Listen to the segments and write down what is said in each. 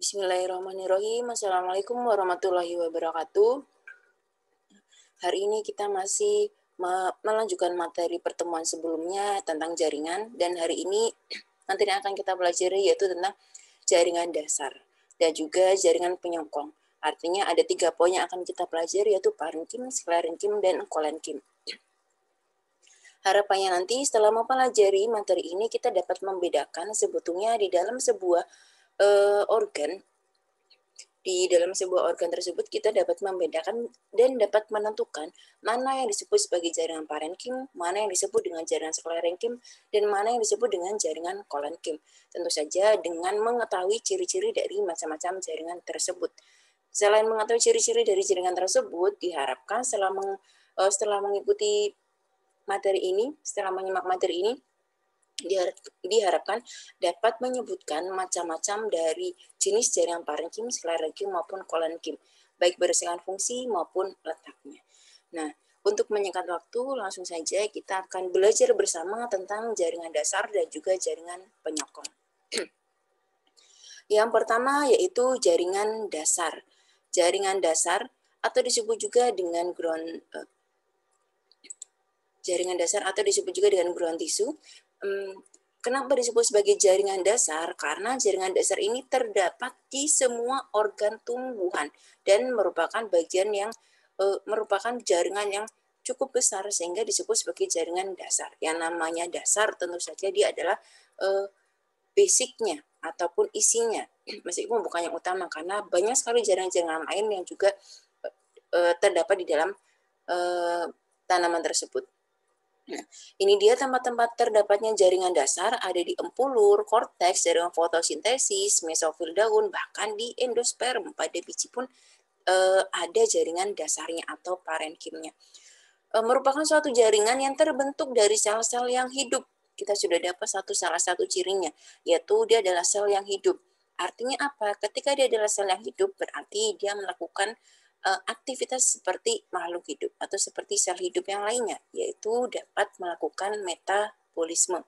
Bismillahirrahmanirrahim. Assalamualaikum warahmatullahi wabarakatuh. Hari ini kita masih melanjutkan materi pertemuan sebelumnya tentang jaringan, dan hari ini materi yang akan kita pelajari yaitu tentang jaringan dasar dan juga jaringan penyokong. Artinya ada 3 poin yang akan kita pelajari, yaitu parenkim, sklerenkim, dan kolenkim. Harapannya nanti setelah mempelajari materi ini kita dapat membedakan sebetulnya di dalam sebuah organ. Di dalam sebuah organ tersebut kita dapat membedakan dan dapat menentukan mana yang disebut sebagai jaringan parenkim, mana yang disebut dengan jaringan sklerenkim, dan mana yang disebut dengan jaringan kolenkim. Tentu saja dengan mengetahui ciri-ciri dari macam-macam jaringan tersebut. Selain mengetahui ciri-ciri dari jaringan tersebut, diharapkan setelah mengikuti materi ini, setelah menyimak materi ini, diharapkan dapat menyebutkan macam-macam dari jenis jaringan parenkim, sklerenkim, maupun kolenkim, baik berdasarkan fungsi maupun letaknya. Nah, untuk menyingkat waktu, langsung saja kita akan belajar bersama tentang jaringan dasar dan juga jaringan penyokong. Yang pertama yaitu jaringan dasar. Jaringan dasar atau disebut juga dengan jaringan dasar atau disebut juga dengan ground tissue. Kenapa disebut sebagai jaringan dasar? Karena jaringan dasar ini terdapat di semua organ tumbuhan dan merupakan merupakan jaringan yang cukup besar sehingga disebut sebagai jaringan dasar. Yang namanya dasar tentu saja dia adalah basicnya ataupun isinya, meskipun bukan yang utama, karena banyak sekali jaringan-jaringan lain yang juga terdapat di dalam tanaman tersebut. Nah, ini dia tempat-tempat terdapatnya jaringan dasar, ada di empulur, korteks, jaringan fotosintesis, mesofil daun, bahkan di endosperm. Pada biji pun ada jaringan dasarnya atau parenkimnya. Merupakan suatu jaringan yang terbentuk dari sel-sel yang hidup. Kita sudah dapat salah satu cirinya, yaitu dia adalah sel yang hidup. Artinya apa? Ketika dia adalah sel yang hidup, berarti dia melakukan aktivitas seperti makhluk hidup atau seperti sel hidup yang lainnya, yaitu dapat melakukan metabolisme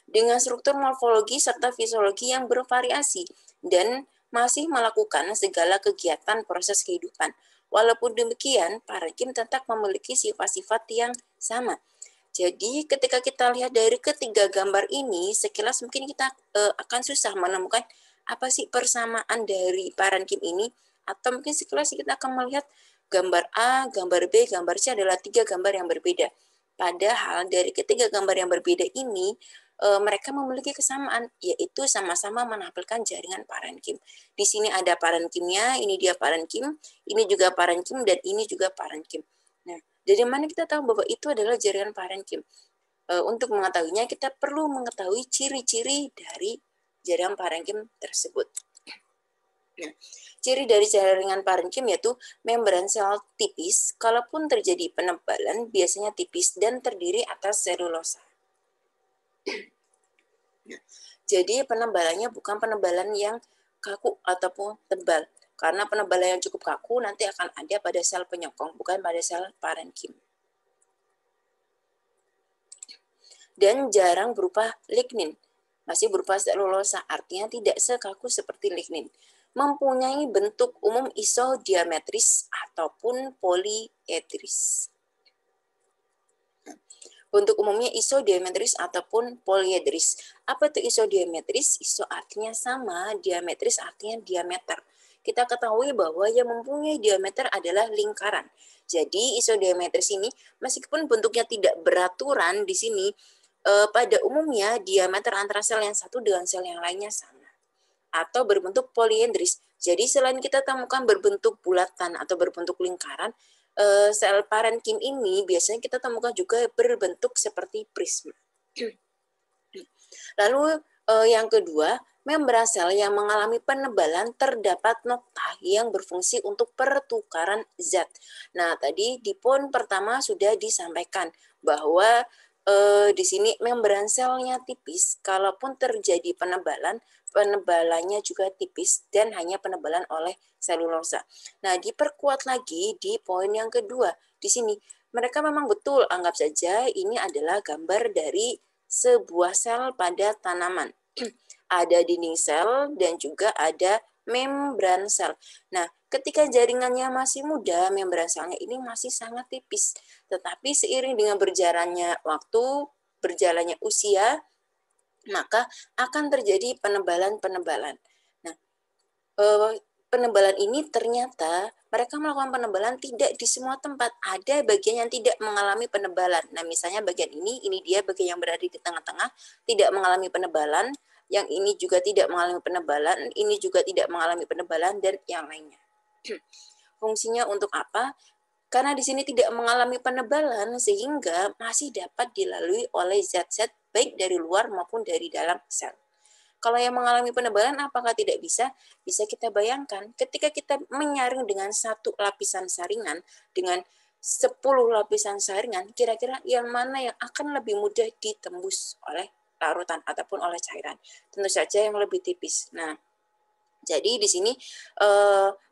dengan struktur morfologi serta fisiologi yang bervariasi dan masih melakukan segala kegiatan proses kehidupan. Walaupun demikian, parenkim tetap memiliki sifat-sifat yang sama. Jadi ketika kita lihat dari ketiga gambar ini, sekilas mungkin kita akan susah menemukan apa sih persamaan dari parenkim ini, atau mungkin sekilas kita akan melihat gambar A, gambar B, gambar C adalah 3 gambar yang berbeda. Padahal dari ketiga gambar yang berbeda ini, mereka memiliki kesamaan, yaitu sama-sama menampilkan jaringan parenkim. Di sini ada parenkimnya, ini dia parenkim, ini juga parenkim, dan ini juga parenkim. Nah, dari mana kita tahu bahwa itu adalah jaringan parenkim? Untuk mengetahuinya, kita perlu mengetahui ciri-ciri dari jaringan parenkim tersebut. Nah, ciri dari jaringan parenkim yaitu membran sel tipis, kalaupun terjadi penebalan biasanya tipis dan terdiri atas selulosa. Nah, jadi penebalannya bukan penebalan yang kaku ataupun tebal, karena penebalan yang cukup kaku nanti akan ada pada sel penyokong, bukan pada sel parenkim. Dan jarang berupa lignin, masih berupa selulosa, artinya tidak sekaku seperti lignin. Mempunyai bentuk umum isodiametris ataupun poliedris. Bentuk umumnya isodiametris ataupun poliedris. Apa itu isodiametris? Iso artinya sama, diametris artinya diameter. Kita ketahui bahwa yang mempunyai diameter adalah lingkaran. Jadi isodiametris ini meskipun bentuknya tidak beraturan di sini, pada umumnya diameter antara sel yang satu dengan sel yang lainnya sama. Atau berbentuk poliedris. Jadi selain kita temukan berbentuk bulatan atau berbentuk lingkaran, sel parenkim ini biasanya kita temukan juga berbentuk seperti prisma. Lalu yang kedua, membran sel yang mengalami penebalan terdapat nokta yang berfungsi untuk pertukaran zat. Nah, tadi di poin pertama sudah disampaikan bahwa di sini membran selnya tipis, kalaupun terjadi penebalannya juga tipis dan hanya penebalan oleh selulosa. Nah, diperkuat lagi di poin yang kedua. Di sini mereka memang betul, anggap saja ini adalah gambar dari sebuah sel pada tanaman. Ada dinding sel dan juga ada membran sel. Nah, ketika jaringannya masih muda, membran selnya ini masih sangat tipis. Tetapi seiring dengan berjalannya waktu, berjalannya usia, maka akan terjadi penebalan-penebalan. Nah, penebalan ini ternyata mereka melakukan penebalan tidak di semua tempat. Ada bagian yang tidak mengalami penebalan. Nah, misalnya bagian ini dia bagian yang berada di tengah-tengah, tidak mengalami penebalan. Yang ini juga tidak mengalami penebalan, ini juga tidak mengalami penebalan, dan yang lainnya. Fungsinya untuk apa? Karena di sini tidak mengalami penebalan, sehingga masih dapat dilalui oleh zat-zat baik dari luar maupun dari dalam sel. Kalau yang mengalami penebalan apakah tidak bisa? Bisa kita bayangkan ketika kita menyaring dengan satu lapisan saringan, dengan 10 lapisan saringan, kira-kira yang mana yang akan lebih mudah ditembus oleh larutan ataupun oleh cairan? Tentu saja yang lebih tipis. Nah, jadi di sini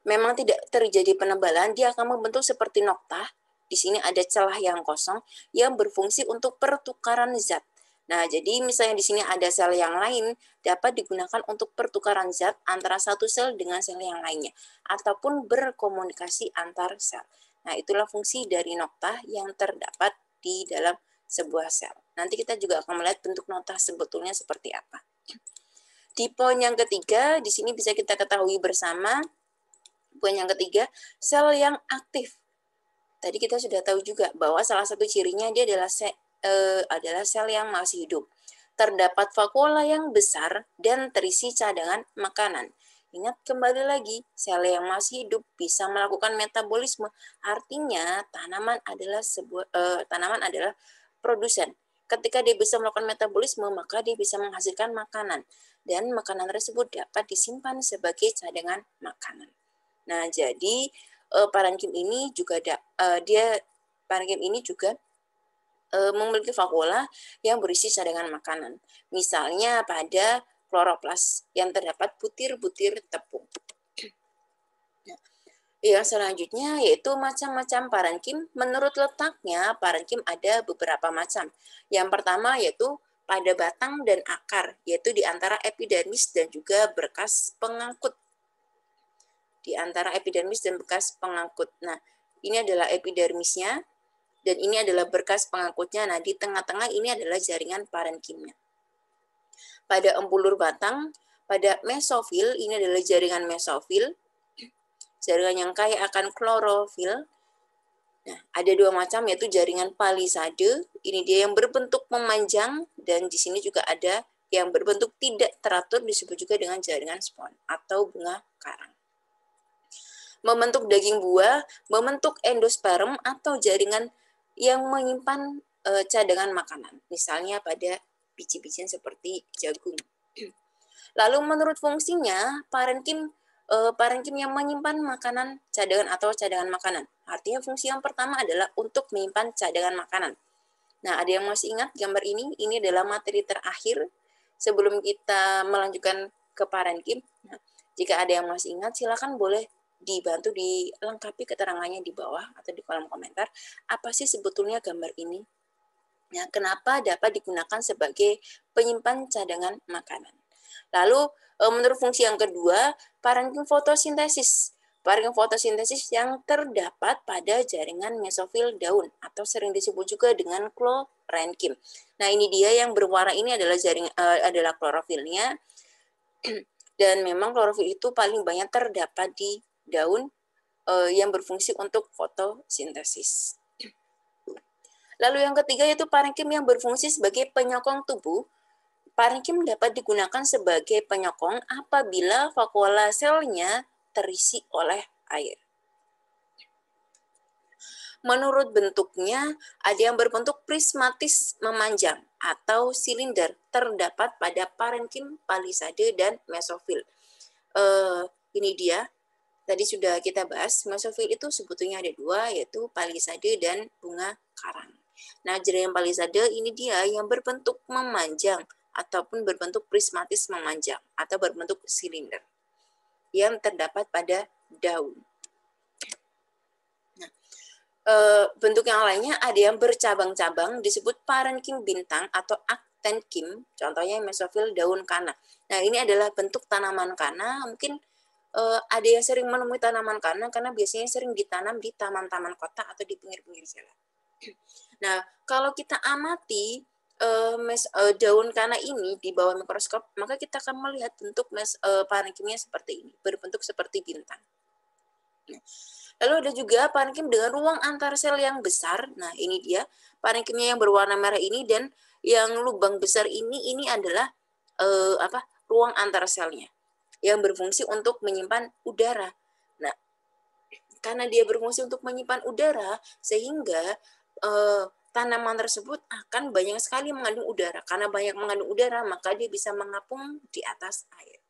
memang tidak terjadi penebalan, dia akan membentuk seperti noktah. Di sini ada celah yang kosong yang berfungsi untuk pertukaran zat. Nah, jadi misalnya di sini ada sel yang lain dapat digunakan untuk pertukaran zat antara satu sel dengan sel yang lainnya ataupun berkomunikasi antar sel. Nah, itulah fungsi dari noktah yang terdapat di dalam sebuah sel. Nanti kita juga akan melihat bentuk noktah sebetulnya seperti apa. Di poin yang ketiga, di sini bisa kita ketahui bersama, poin yang ketiga, sel yang aktif. Tadi kita sudah tahu juga bahwa salah satu cirinya dia adalah sel yang masih hidup. Terdapat vakuola yang besar dan terisi cadangan makanan. Ingat kembali lagi, sel yang masih hidup bisa melakukan metabolisme. Artinya tanaman adalah produsen. Ketika dia bisa melakukan metabolisme, maka dia bisa menghasilkan makanan. Dan makanan tersebut dapat disimpan sebagai cadangan makanan. Nah, jadi parenkim ini juga memiliki vakuola yang berisi cadangan makanan. Misalnya pada kloroplas yang terdapat butir-butir tepung. Yang selanjutnya yaitu macam-macam parenkim. Menurut letaknya, parenkim ada beberapa macam. Yang pertama yaitu pada batang dan akar, yaitu di antara epidermis dan juga berkas pengangkut. Di antara epidermis dan bekas pengangkut. Nah, ini adalah epidermisnya, dan ini adalah berkas pengangkutnya. Nah, di tengah-tengah ini adalah jaringan parenkimnya. Pada empulur batang, pada mesofil, ini adalah jaringan mesofil, jaringan yang kaya akan klorofil. Nah, ada dua macam yaitu jaringan palisade, ini dia yang berbentuk memanjang, dan di sini juga ada yang berbentuk tidak teratur, disebut juga dengan jaringan spon atau bunga karang. Membentuk daging buah, membentuk endosperm atau jaringan yang menyimpan cadangan makanan, misalnya pada biji-bijian seperti jagung. Lalu menurut fungsinya, parenkim yang menyimpan makanan cadangan atau cadangan makanan. Artinya fungsi yang pertama adalah untuk menyimpan cadangan makanan. Nah, ada yang masih ingat gambar ini? Ini adalah materi terakhir sebelum kita melanjutkan ke parenkim. Nah, jika ada yang masih ingat, silakan boleh dibantu dilengkapi keterangannya di bawah atau di kolom komentar. Apa sih sebetulnya gambar ini? Nah, kenapa dapat digunakan sebagai penyimpan cadangan makanan? Lalu, menurut fungsi yang kedua, parenkim fotosintesis. Parenkim fotosintesis yang terdapat pada jaringan mesofil daun atau sering disebut juga dengan klorenkim. Nah, ini dia yang berwarna ini adalah adalah klorofilnya. Dan memang klorofil itu paling banyak terdapat di daun yang berfungsi untuk fotosintesis. Lalu yang ketiga yaitu parenkim yang berfungsi sebagai penyokong tubuh. Parenkim dapat digunakan sebagai penyokong apabila vakuola selnya terisi oleh air. Menurut bentuknya, ada yang berbentuk prismatis memanjang atau silinder terdapat pada parenkim, palisade, dan mesofil. Ini dia, tadi sudah kita bahas, mesofil itu sebetulnya ada dua, yaitu palisade dan bunga karang. Nah, jaringan palisade ini dia yang berbentuk memanjang ataupun berbentuk prismatis memanjang atau berbentuk silinder yang terdapat pada daun. Nah, bentuk yang lainnya ada yang bercabang-cabang disebut parenkim bintang atau tenkim, contohnya mesofil daun kana. Nah, ini adalah bentuk tanaman kana. Mungkin ada yang sering menemui tanaman kana karena biasanya sering ditanam di taman-taman kota atau di pinggir-pinggir jalan. Nah, kalau kita amati daun kana ini di bawah mikroskop, maka kita akan melihat bentuk parenkimnya seperti ini, berbentuk seperti bintang. Nah, lalu ada juga parenkim dengan ruang antar sel yang besar. Nah, ini dia parenkimnya yang berwarna merah ini, dan yang lubang besar ini adalah ruang antar selnya yang berfungsi untuk menyimpan udara. Nah, karena dia berfungsi untuk menyimpan udara, sehingga tanaman tersebut akan banyak sekali mengandung udara. Karena banyak mengandung udara, maka dia bisa mengapung di atas air.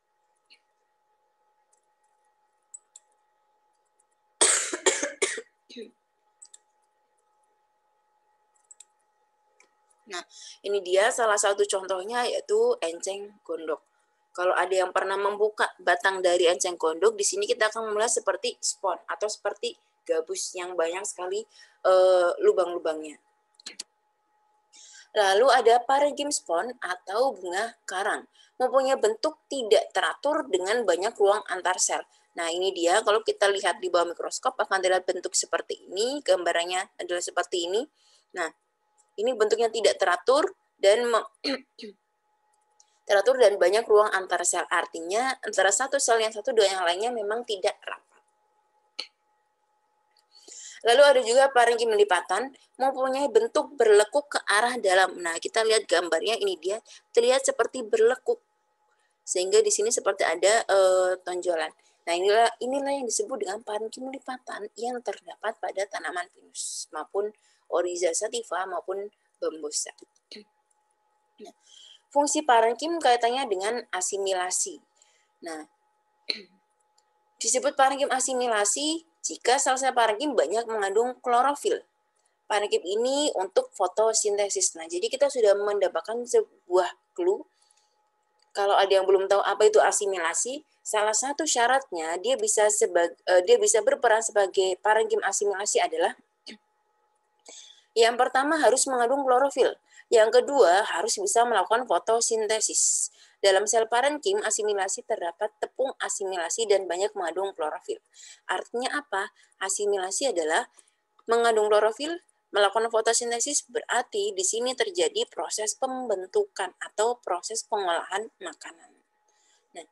Nah, ini dia salah satu contohnya, yaitu enceng gondok. Kalau ada yang pernah membuka batang dari enceng gondok, di sini kita akan melihat seperti spon atau seperti gabus yang banyak sekali lubang-lubangnya. Lalu ada parenkim spon atau bunga karang, mempunyai bentuk tidak teratur dengan banyak ruang antar sel. Nah, ini dia, kalau kita lihat di bawah mikroskop akan terlihat bentuk seperti ini, gambarannya adalah seperti ini. Nah, ini bentuknya tidak teratur dan teratur dan banyak ruang antar sel. Artinya antara satu sel yang satu dengan yang lainnya memang tidak rapat. Lalu ada juga parenkim lipatan, mempunyai bentuk berlekuk ke arah dalam. Nah, kita lihat gambarnya, ini dia terlihat seperti berlekuk, sehingga di sini seperti ada tonjolan. Nah, inilah yang disebut dengan parenkim lipatan yang terdapat pada tanaman pinus maupun Oryza sativa maupun bambusa. Nah, fungsi parenkim kaitannya dengan asimilasi. Nah, disebut parenkim asimilasi jika sel-sel parenkim banyak mengandung klorofil. Parenkim ini untuk fotosintesis. Nah, jadi kita sudah mendapatkan sebuah clue. Kalau ada yang belum tahu apa itu asimilasi, salah satu syaratnya dia bisa berperan sebagai parenkim asimilasi adalah yang pertama harus mengandung klorofil. Yang kedua harus bisa melakukan fotosintesis. Dalam sel parenkim asimilasi terdapat tepung asimilasi dan banyak mengandung klorofil. Artinya apa? Asimilasi adalah mengandung klorofil, melakukan fotosintesis, berarti di sini terjadi proses pembentukan atau proses pengolahan makanan. Nah,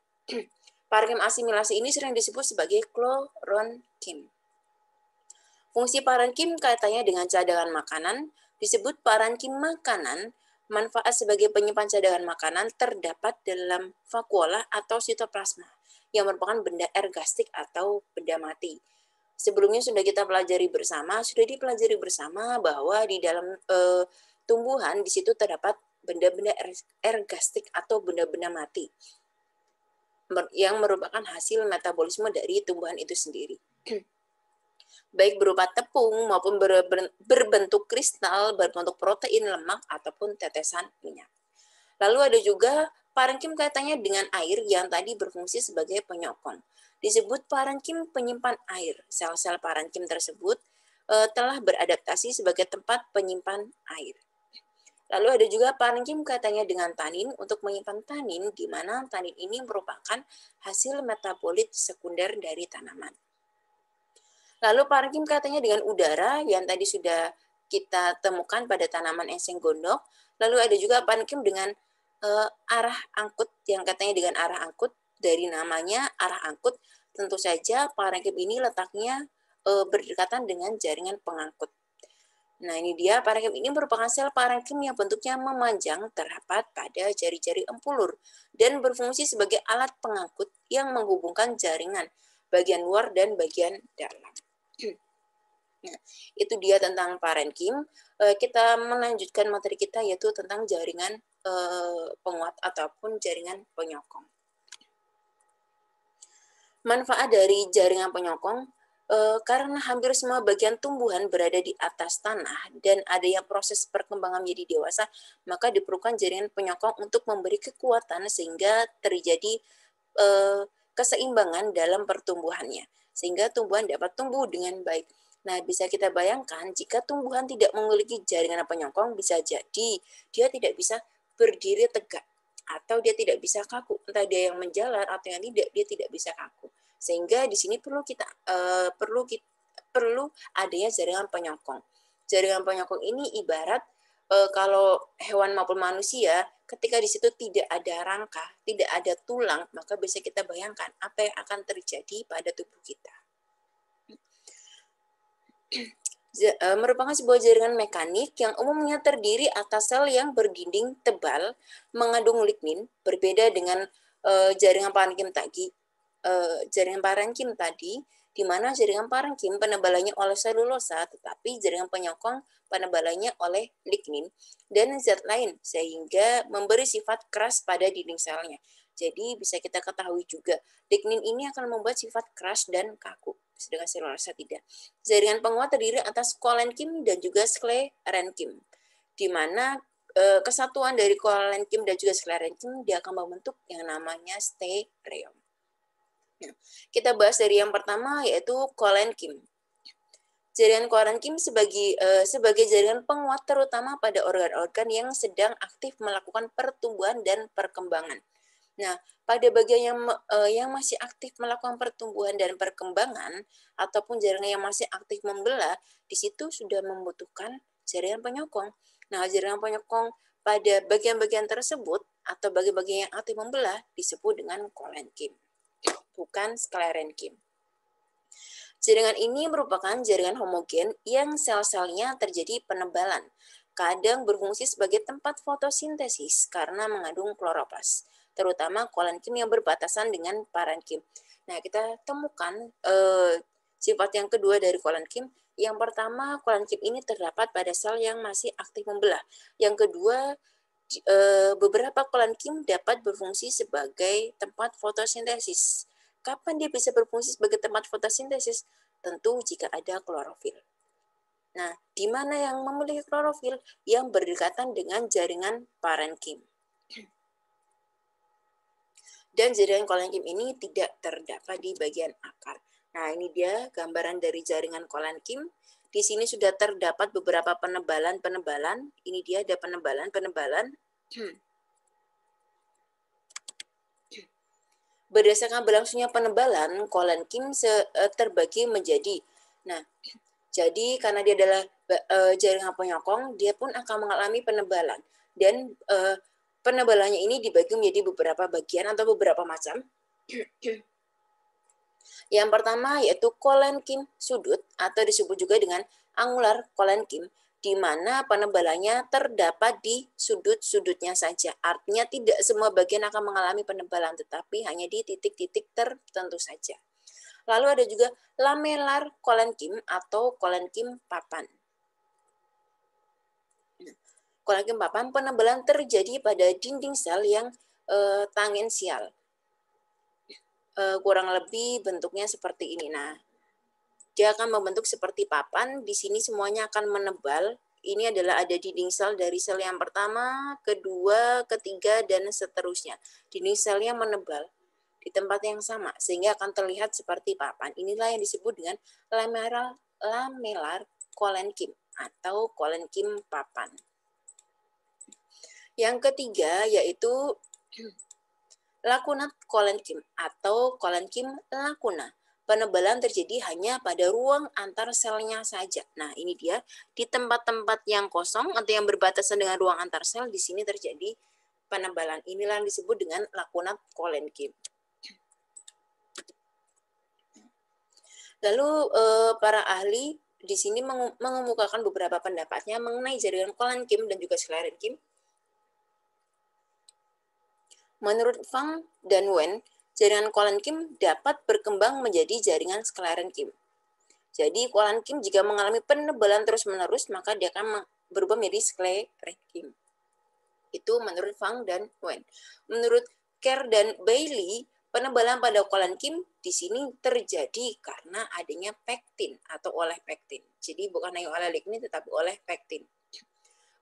parenkim asimilasi ini sering disebut sebagai kloronkim. Fungsi parenkim kaitannya dengan cadangan makanan, disebut parenkim makanan. Manfaat sebagai penyimpan cadangan makanan terdapat dalam vakuola atau sitoplasma, yang merupakan benda ergastik atau benda mati. Sebelumnya sudah dipelajari bersama bahwa di dalam tumbuhan di situ terdapat benda-benda ergastik atau benda-benda mati yang merupakan hasil metabolisme dari tumbuhan itu sendiri. Baik berupa tepung maupun berbentuk kristal, berbentuk protein, lemak, ataupun tetesan minyak. Lalu ada juga parenkim kaitannya dengan air yang tadi berfungsi sebagai penyokong. Disebut parenkim penyimpan air. Sel-sel parenkim tersebut telah beradaptasi sebagai tempat penyimpan air. Lalu ada juga parenkim kaitannya dengan tanin untuk menyimpan tanin, di mana tanin ini merupakan hasil metabolit sekunder dari tanaman. Lalu parenkim kaitannya dengan udara yang tadi sudah kita temukan pada tanaman enceng gondok. Lalu ada juga parenkim dengan arah angkut yang katanya dengan arah angkut, dari namanya arah angkut, tentu saja parenkim ini letaknya berdekatan dengan jaringan pengangkut. Nah, ini dia, parenkim ini merupakan sel parenkim yang bentuknya memanjang, terdapat pada jari-jari empulur dan berfungsi sebagai alat pengangkut yang menghubungkan jaringan bagian luar dan bagian dalam. Nah, itu dia tentang parenkim. Kita melanjutkan materi kita, yaitu tentang jaringan penguat ataupun jaringan penyokong. Manfaat dari jaringan penyokong, karena hampir semua bagian tumbuhan berada di atas tanah dan adanya proses perkembangan menjadi dewasa, maka diperlukan jaringan penyokong untuk memberi kekuatan sehingga terjadi keseimbangan dalam pertumbuhannya, sehingga tumbuhan dapat tumbuh dengan baik. Nah, bisa kita bayangkan jika tumbuhan tidak memiliki jaringan penyokong, bisa jadi dia tidak bisa berdiri tegak atau dia tidak bisa kaku, entah dia yang menjalar atau yang tidak, dia tidak bisa kaku. Sehingga di sini perlu adanya jaringan penyokong. Jaringan penyokong ini ibarat kalau hewan maupun manusia, ketika di situ tidak ada rangka, tidak ada tulang, maka bisa kita bayangkan apa yang akan terjadi pada tubuh kita. Merupakan sebuah jaringan mekanik yang umumnya terdiri atas sel yang berdinding tebal mengandung lignin, berbeda dengan jaringan parenkim tadi, di mana jaringan parenkim penebalannya oleh selulosa, tetapi jaringan penyokong penebalannya oleh lignin dan zat lain, sehingga memberi sifat keras pada dinding selnya. Jadi bisa kita ketahui juga, lignin ini akan membuat sifat keras dan kaku, sedangkan selulosa tidak. Jaringan penguat terdiri atas kolenkim dan juga sklerenkim, di mana kesatuan dari kolenkim dan juga sklerenkim dia akan membentuk yang namanya stereom. Nah, kita bahas dari yang pertama yaitu kolenkim. Jaringan kolenkim sebagai jaringan penguat terutama pada organ-organ yang sedang aktif melakukan pertumbuhan dan perkembangan. Nah, pada bagian yang masih aktif melakukan pertumbuhan dan perkembangan ataupun jaringan yang masih aktif membelah, di situ sudah membutuhkan jaringan penyokong. Nah, jaringan penyokong pada bagian-bagian tersebut atau bagian-bagian yang aktif membelah disebut dengan kolenkim, bukan sklerenkim. Jaringan ini merupakan jaringan homogen yang sel-selnya terjadi penebalan. Kadang berfungsi sebagai tempat fotosintesis karena mengandung kloroplas, terutama kolenkim yang berbatasan dengan parenkim. Nah, kita temukan sifat yang kedua dari kolenkim. Yang pertama, kolenkim ini terdapat pada sel yang masih aktif membelah. Yang kedua, beberapa kolenkim dapat berfungsi sebagai tempat fotosintesis. Kapan dia bisa berfungsi sebagai tempat fotosintesis? Tentu jika ada klorofil. Nah, di mana yang memiliki klorofil? Yang berdekatan dengan jaringan parenkim. Dan jaringan kolenkim ini tidak terdapat di bagian akar. Nah, ini dia gambaran dari jaringan kolenkim. Di sini sudah terdapat beberapa penebalan. Ini dia ada penebalan. Berdasarkan berlangsungnya penebalan, kolenkim terbagi menjadi. Nah, jadi karena dia adalah jaringan penyokong, dia pun akan mengalami penebalan. Dan penebalannya ini dibagi menjadi beberapa bagian atau beberapa macam. Yang pertama yaitu kolenkim sudut atau disebut juga dengan angular kolenkim, di mana penebalannya terdapat di sudut-sudutnya saja. Artinya tidak semua bagian akan mengalami penebalan, tetapi hanya di titik-titik tertentu saja. Lalu ada juga lamelar kolenkim atau kolenkim papan. Kolenkim papan penebalan terjadi pada dinding sel yang tangensial. Kurang lebih bentuknya seperti ini. Nah, dia akan membentuk seperti papan. Di sini semuanya akan menebal. Ini adalah ada dinding sel dari sel yang pertama, kedua, ketiga, dan seterusnya. Dinding selnya menebal di tempat yang sama, sehingga akan terlihat seperti papan. Inilah yang disebut dengan lamelar kolenkim atau kolenkim papan. Yang ketiga yaitu lakunat kolenkim atau kolenkim lakuna. Penebalan terjadi hanya pada ruang antar selnya saja. Nah, ini dia di tempat-tempat yang kosong atau yang berbatasan dengan ruang antar sel, di sini terjadi penebalan. Inilah yang disebut dengan lakunat kolenkim. Lalu para ahli di sini mengemukakan beberapa pendapatnya mengenai jaringan kolenkim dan juga sklerenkim. Menurut Fang dan Wen, jaringan kolenkim dapat berkembang menjadi jaringan sklerenkim. Jadi kolenkim jika mengalami penebalan terus-menerus, maka dia akan berubah menjadi sklerenkim. Itu menurut Fang dan Wen. Menurut Kerr dan Bailey, penebalan pada kolenkim di sini terjadi karena adanya pektin atau oleh pektin. Jadi bukan hanya oleh lignin tetapi oleh pektin.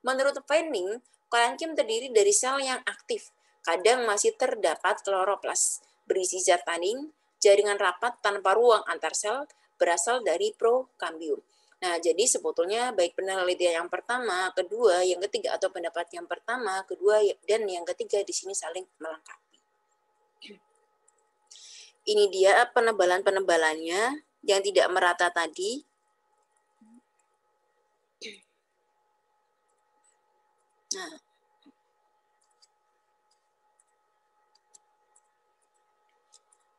Menurut Fanning, kolenkim terdiri dari sel yang aktif. Kadang masih terdapat kloroplas berisi zat tanin, jaringan rapat tanpa ruang antar sel berasal dari prokambium. Nah, jadi sebetulnya baik penelitian yang pertama, kedua, yang ketiga, atau pendapat yang pertama, kedua, dan yang ketiga di sini saling melengkapi. Ini dia penebalan-penebalannya yang tidak merata tadi. Nah,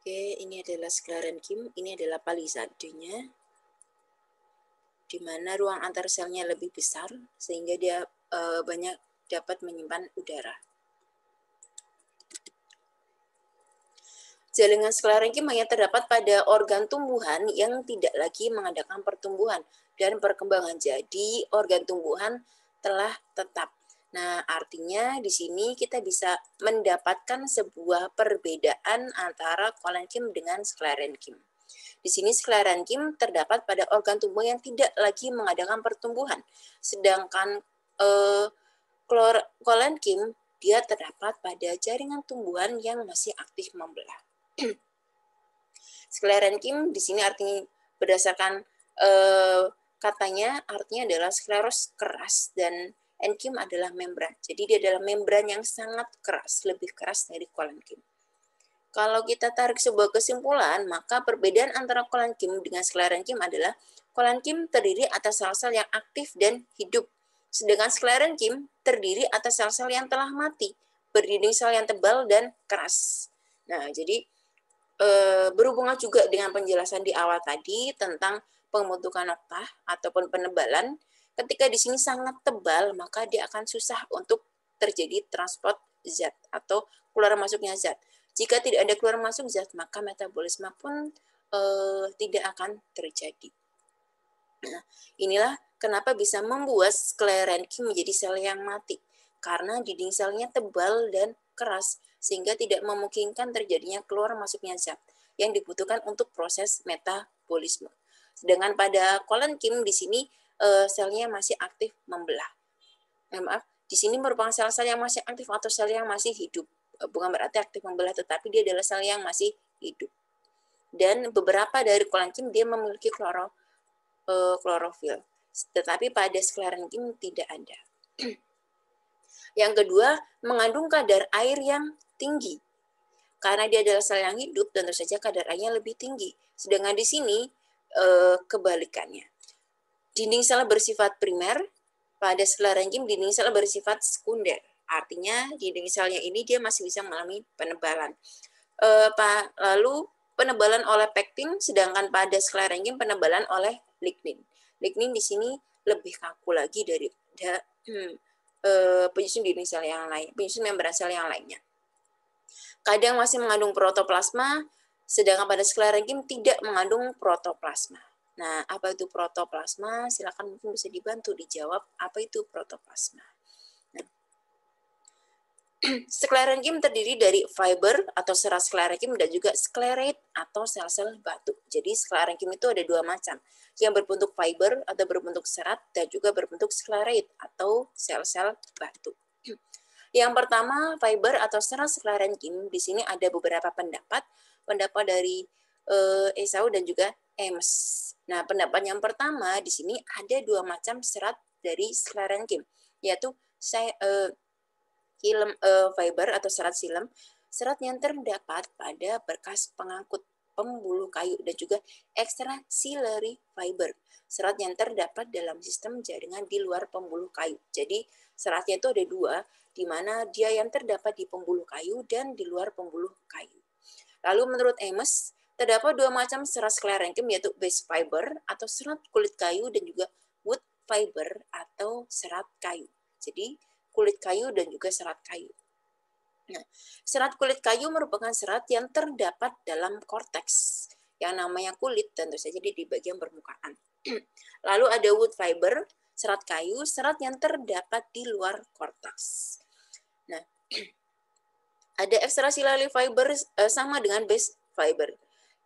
oke, ini adalah sclerenchyme, ini adalah palisadenya, di mana ruang antar selnya lebih besar, sehingga dia banyak dapat menyimpan udara. Jaringan sclerenchyme hanya terdapat pada organ tumbuhan yang tidak lagi mengadakan pertumbuhan dan perkembangan. Jadi, organ tumbuhan telah tetap. Nah, artinya di sini kita bisa mendapatkan sebuah perbedaan antara kolenchyme dengan sclerenchyme. Di sini sclerenchyme terdapat pada organ tubuh yang tidak lagi mengadakan pertumbuhan, sedangkan kolenchyme dia terdapat pada jaringan tumbuhan yang masih aktif membelah. Sclerenchyme di sini artinya berdasarkan katanya artinya adalah skleros keras dan enchyme adalah membran. Jadi dia adalah membran yang sangat keras, lebih keras dari kolenchyme. Kalau kita tarik sebuah kesimpulan, maka perbedaan antara kolenchyme dengan sclerenchyme adalah kolenchyme terdiri atas sel-sel yang aktif dan hidup, sedangkan sclerenchyme terdiri atas sel-sel yang telah mati, berdinding sel yang tebal dan keras. Nah, jadi berhubungan juga dengan penjelasan di awal tadi tentang pembentukan noktah ataupun penebalan. Ketika di sini sangat tebal, maka dia akan susah untuk terjadi transport zat atau keluar masuknya zat. Jika tidak ada keluar masuk zat, maka metabolisme pun tidak akan terjadi. Nah, inilah kenapa bisa membuat sclerenchyme menjadi sel yang mati. Karena dinding selnya tebal dan keras, sehingga tidak memungkinkan terjadinya keluar masuknya zat yang dibutuhkan untuk proses metabolisme. Sedangkan pada kolenchyme di sini selnya masih aktif membelah. Maaf, di sini merupakan sel-sel yang masih aktif atau sel yang masih hidup. Bukan berarti aktif membelah, tetapi dia adalah sel yang masih hidup. Dan beberapa dari kolenchyme dia memiliki klorofil, tetapi pada sclerenchyme tidak ada. Yang kedua, mengandung kadar air yang tinggi. Karena dia adalah sel yang hidup, tentu saja kadar airnya lebih tinggi. Sedangkan di sini kebalikannya. Dinding sel bersifat primer, pada sclerenchyme dinding sel bersifat sekunder. Artinya dinding selnya ini dia masih bisa mengalami penebalan. Lalu penebalan oleh pektin, sedangkan pada sclerenchyme penebalan oleh lignin. Lignin di sini lebih kaku lagi daripada penyusun dinding sel yang lain, penyusun membran sel yang lainnya. Kadang masih mengandung protoplasma, sedangkan pada sclerenchyme tidak mengandung protoplasma. Nah, apa itu protoplasma? Silakan mungkin bisa dibantu dijawab apa itu protoplasma. Nah, sclerenchyme terdiri dari fiber atau serat sclerenchyme dan juga sclerate atau sel-sel batu. Jadi sclerenchyme itu ada dua macam, yang berbentuk fiber atau berbentuk serat dan juga berbentuk sclerate atau sel-sel batu. Yang pertama, fiber atau serat sclerenchyme, di sini ada beberapa pendapat dari Esau dan juga Ames. Nah, pendapat yang pertama di sini ada dua macam serat dari sclerenchyme, yaitu fiber atau serat silem, serat yang terdapat pada berkas pengangkut pembuluh kayu dan juga extracellular fiber, serat yang terdapat dalam sistem jaringan di luar pembuluh kayu. Jadi seratnya itu ada dua, di mana dia yang terdapat di pembuluh kayu dan di luar pembuluh kayu. Lalu menurut Ames, terdapat dua macam serat sclerenchyme, yaitu base fiber atau serat kulit kayu dan juga wood fiber atau serat kayu. Jadi kulit kayu dan juga serat kayu. Nah, serat kulit kayu merupakan serat yang terdapat dalam korteks. Yang namanya kulit tentu saja di bagian permukaan. Lalu ada wood fiber, serat kayu, serat yang terdapat di luar korteks. Nah, ada extracellular fiber sama dengan base fiber.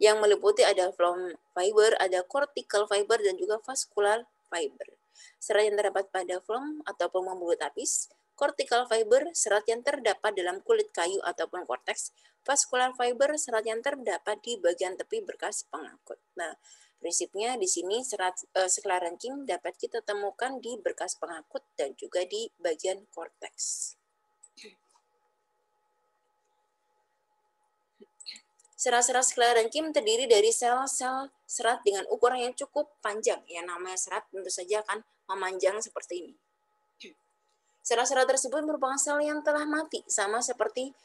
Yang meliputi ada phloem fiber, ada cortical fiber, dan juga vascular fiber. Serat yang terdapat pada phloem ataupun pembuluh tapis, cortical fiber, serat yang terdapat dalam kulit kayu ataupun korteks, vascular fiber, serat yang terdapat di bagian tepi berkas pengangkut. Nah, Prinsipnya di sini sklerenkim dapat kita temukan di berkas pengakut dan juga di bagian korteks. Serat-serat sklerenkim terdiri dari sel-sel serat dengan ukuran yang cukup panjang. Yang namanya serat tentu saja akan memanjang seperti ini. Serat-serat tersebut merupakan sel yang telah mati, sama seperti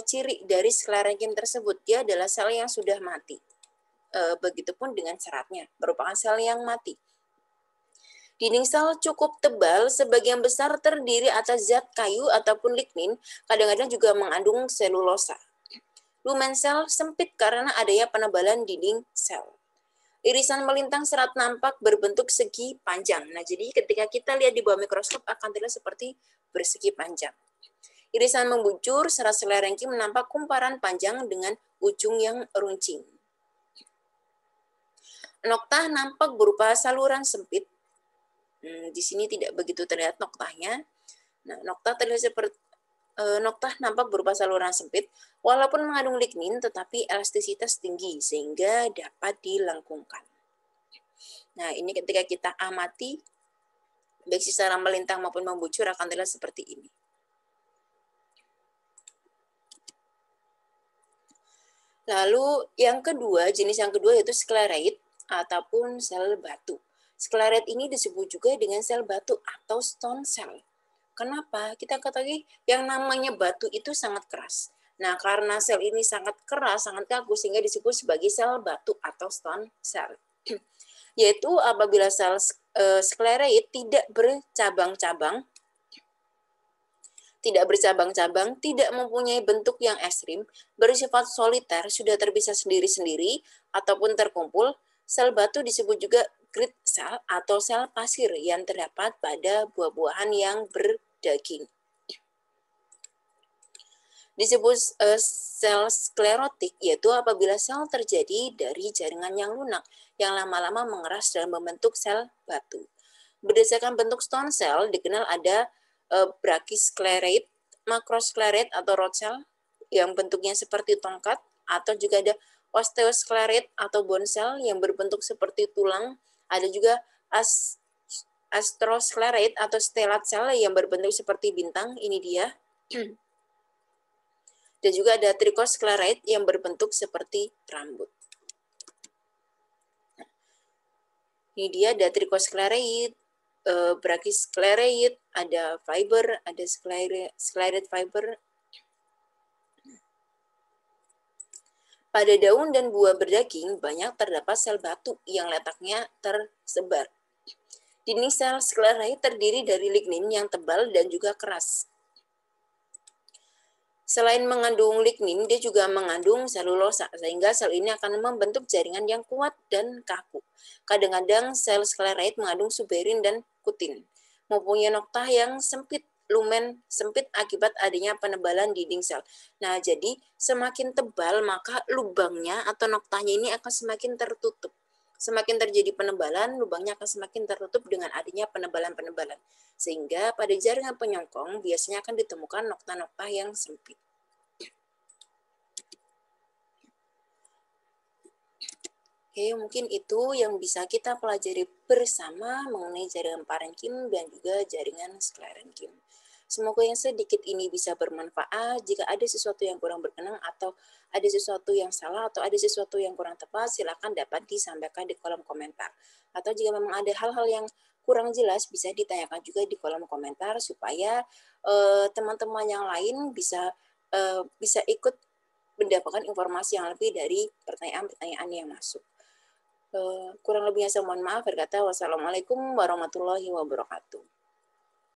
ciri dari sklerenkim tersebut. Dia adalah sel yang sudah mati. Begitupun dengan seratnya, merupakan sel yang mati. Dinding sel cukup tebal, sebagian besar terdiri atas zat kayu ataupun lignin, kadang-kadang juga mengandung selulosa. Lumen sel sempit karena adanya penebalan dinding sel. Irisan melintang serat nampak berbentuk segi panjang. Nah, jadi ketika kita lihat di bawah mikroskop akan terlihat seperti bersegi panjang. Irisan membujur, serat sklerenkim nampak kumparan panjang dengan ujung yang runcing. Noktah nampak berupa saluran sempit. Di sini tidak begitu terlihat noktahnya. Nah, noktah terlihat seperti noktah nampak berupa saluran sempit, walaupun mengandung lignin, tetapi elastisitas tinggi sehingga dapat dilengkungkan. Nah, ini ketika kita amati, baik secara melintang maupun membujur akan terlihat seperti ini. Lalu yang kedua, jenis yang kedua yaitu sklereid ataupun sel batu. Sklereid ini disebut juga dengan sel batu atau stone cell. Kenapa? Kita ketahui yang namanya batu itu sangat keras. Nah, karena sel ini sangat keras, sangat kaku, sehingga disebut sebagai sel batu atau stone cell. Yaitu apabila sel sklereid tidak bercabang-cabang, tidak mempunyai bentuk yang ekstrim, bersifat soliter, sudah terpisah sendiri-sendiri, ataupun terkumpul, sel batu disebut juga grit cell atau sel pasir yang terdapat pada buah-buahan yang berdaging. Disebut sel sklerotik, yaitu apabila sel terjadi dari jaringan yang lunak, yang lama-lama mengeras dalam membentuk sel batu. Berdasarkan bentuk stone cell, dikenal ada brachysklereid, macrosklereid atau rod cell yang bentuknya seperti tongkat, atau juga ada osteosklereid atau bone cell yang berbentuk seperti tulang, ada juga astrosklereid atau stellate cell yang berbentuk seperti bintang, ini dia. Dan juga ada trichosklereid yang berbentuk seperti rambut. Ini dia ada trichosklereid, brachysklereid, ada fiber, ada sklereid fiber. Pada daun dan buah berdaging banyak terdapat sel batu yang letaknya tersebar. Dinding sel sklereid terdiri dari lignin yang tebal dan juga keras. Selain mengandung lignin, dia juga mengandung selulosa, sehingga sel ini akan membentuk jaringan yang kuat dan kaku. Kadang-kadang sel sklereid mengandung suberin dan kutin, mempunyai noktah yang sempit, lumen sempit akibat adanya penebalan dinding sel. Nah, jadi semakin tebal maka lubangnya atau noktahnya ini akan semakin tertutup. Semakin terjadi penebalan, lubangnya akan semakin tertutup dengan adanya penebalan-penebalan. Sehingga pada jaringan penyongkong biasanya akan ditemukan noktah-noktah yang sempit. Oke, mungkin itu yang bisa kita pelajari bersama mengenai jaringan parenkim dan juga jaringan sklerenkim. Semoga yang sedikit ini bisa bermanfaat. Jika ada sesuatu yang kurang berkenan atau ada sesuatu yang salah atau ada sesuatu yang kurang tepat, silakan dapat disampaikan di kolom komentar. Atau jika memang ada hal-hal yang kurang jelas, bisa ditanyakan juga di kolom komentar supaya teman-teman yang lain bisa ikut mendapatkan informasi yang lebih dari pertanyaan-pertanyaan yang masuk. Kurang lebihnya saya mohon maaf. Berkata wassalamualaikum warahmatullahi wabarakatuh.